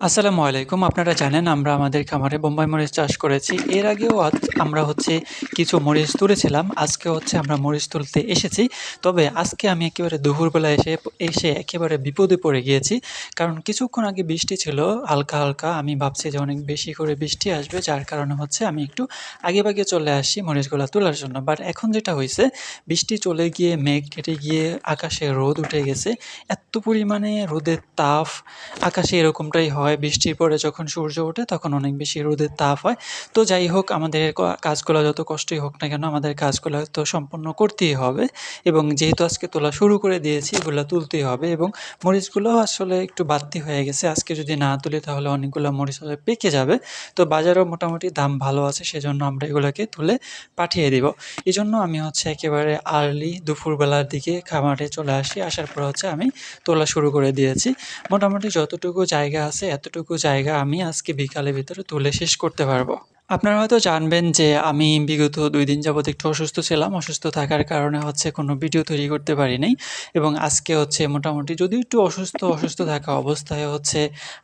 আসসালামু আলাইকুম। আপনারা জানেন আমরা আমাদের খামারে বোম্বাই মরিচ চাষ করেছি। এর আগেও আমরা কিছু মরিচ তুলেছিলাম। আজকে আমরা মরিচ তুলতে এসেছি। তবে আজকে আমি একেবারে দুপুরবেলা এসে একেবারে বিপদে পড়ে গিয়েছি। কারণ কিছুক্ষণ আগে বৃষ্টি ছিল হালকা, হালকা। আমি ভাবছি যে অনেক বেশি করে বৃষ্টি আসবে, যার কারণে আমি একটু আগেভাগে চলে আসছি মরিচগুলা তোলার জন্য। বাট এখন যেটা হইছে, বৃষ্টি চলে গিয়ে মেঘ কেটে গিয়ে আকাশে রোদ উঠে গেছে। এত পরিমাণে রোদের তাপ, আকাশে এরকমটাই হয়। বৃষ্টির পরে যখন সূর্য ওঠে তখন অনেক বেশি রোদের তাপ হয়। তো যাই হোক, আমাদের কাজগুলা যত কষ্টই হোক না কেন, আমাদের কাজগুলা তো সম্পন্ন করতেই হবে। এবং যেহেতু আজকে তোলা শুরু করে দিয়েছি, এগুলা তুলতেই হবে। এবং মরিচগুলোও আসলে একটু বাড়তি হয়ে গেছে। আজকে যদি না তুলি তাহলে অনেকগুলো মরিচ পেকে যাবে। তো বাজারেও মোটামুটি দাম ভালো আছে, সেজন্য আমরা এগুলোকে তুলে পাঠিয়ে দিব। এজন্য আমি একেবারে আর্লি দুপুরবেলার দিকে খামারে চলে আসি। আসার পর আমি তোলা শুরু করে দিয়েছি। মোটামুটি যতটুকু জায়গা আছে এতটুকু জায়গা আমি আজকে বিকালের ভিতরে তুলে শেষ করতে পারবো। আপনারা হয়তো জানবেন যে আমি বিগত ২ দিন যাবৎ একটু অসুস্থ ছিলাম। অসুস্থ থাকার কারণে কোনো ভিডিও তৈরি করতে পারি নাই। এবং আজকে মোটামুটি যদিও একটু অসুস্থ থাকা অবস্থায়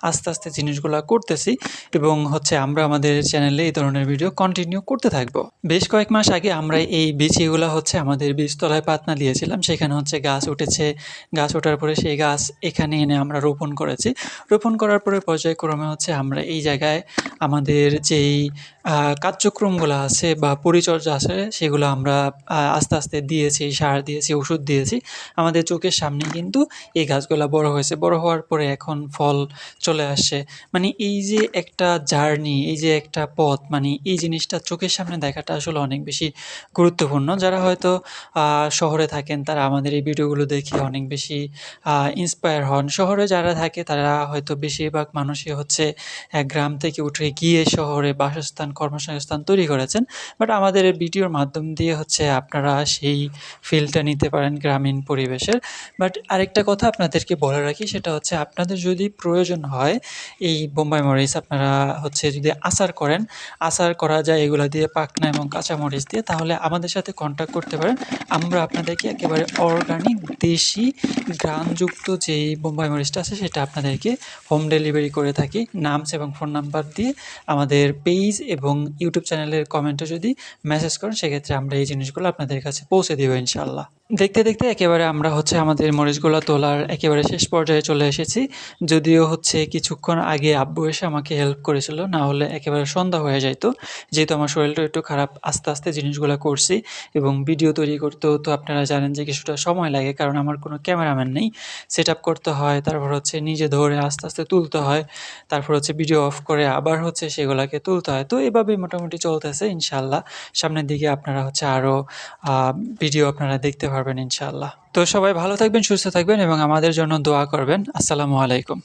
আস্তে, আস্তে জিনিসগুলা করতেছি। এবং আমরা আমাদের চ্যানেলে এই ধরনের ভিডিও কন্টিনিউ করতে থাকবো। বেশ কয়েক মাস আগে আমরা এই বিচিগুলা আমাদের বীজতলায় পাতনা দিয়েছিলাম। সেখানে গাছ উঠেছে। গাছ ওঠার পরে সেই গাছ এখানে এনে আমরা রোপণ করেছি। রোপণ করার পরে পর্যায়ক্রমে আমরা এই জায়গায় আমাদের যেই কার্যক্রমগুলো আছে বা পরিচর্যা আছে সেগুলো আমরা আস্তে, আস্তে দিয়েছি, সার দিয়েছি, ওষুধ দিয়েছি। আমাদের চোখের সামনেই কিন্তু এই গাছগুলা বড় হয়েছে। বড় হওয়ার পরে এখন ফল চলে আসছে। মানে এই যে একটা জার্নি, এই যে একটা পথ, মানে এই জিনিসটা চোখের সামনে দেখাটা আসলে অনেক বেশি গুরুত্বপূর্ণ। যারা হয়তো শহরে থাকেন তারা আমাদের এই ভিডিওগুলো দেখে অনেক বেশি ইন্সপায়ার হন। শহরে যারা থাকে তারা হয়তো বেশিরভাগ মানুষই গ্রাম থেকে উঠে গিয়ে শহরে বাসস্থান, কর্মসংস্থান তৈরি করেছেন। বাট আমাদের এই ভিডিওর মাধ্যম দিয়ে আপনারা সেই ফিলটা নিতে পারেন গ্রামীণ পরিবেশের। বাট আরেকটা কথা আপনাদেরকে বলে রাখি, সেটা আপনাদের যদি প্রয়োজন হয় এই বোম্বাই মরিচ, আপনারা যদি আচার করেন, আচার করা যায় এগুলা দিয়ে, পাকনা এবং কাঁচা মরিচ দিয়ে, তাহলে আমাদের সাথে কন্ট্যাক্ট করতে পারেন। আমরা আপনাদেরকে একেবারে অর্গানিক দেশি ঘ্রাণযুক্ত যেই বোম্বাই মরিচটা আছে সেটা আপনাদেরকে হোম ডেলিভারি করে থাকি। নামস এবং ফোন নাম্বার দিয়ে আমাদের পেজ এবং ইউটিউব চ্যানেলের কমেন্টে যদি মেসেজ করেন, সেক্ষেত্রে আমরা এই জিনিসগুলো আপনাদের কাছে পৌঁছে দিব ইনশাআল্লাহ। দেখতে, দেখতে একেবারে আমরা আমাদের মরিচগুলো তোলার একেবারে শেষ পর্যায়ে চলে এসেছি। যদিও কিছুক্ষণ আগে আব্বু এসে আমাকে হেল্প করেছিল, না হলে একেবারে সন্ধ্যা হয়ে যাইত। যেহেতু আমার শরীরটা একটু খারাপ, আস্তে, আস্তে জিনিসগুলো করছি। এবং ভিডিও তৈরি করতেও তো আপনারা জানেন যে কিছুটা সময় লাগে, কারণ আমার কোনো ক্যামেরাম্যান নেই। সেটআপ করতে হয়, তারপর নিজে ধরে আস্তে, আস্তে তুলতে হয়। তারপর ভিডিও অফ করে আবার সেগুলাকে তুলতে হয়। তো এভাবেই মোটামুটি চলতেছে ইনশাআল্লাহ। সামনের দিকে আপনারা আরও ভিডিও আপনারা দেখতে পারবেন ইনশাআল্লাহ। তো সবাই ভালো থাকবেন, সুস্থ থাকবেন এবং আমাদের জন্য দোয়া করবেন। আসসালামু আলাইকুম।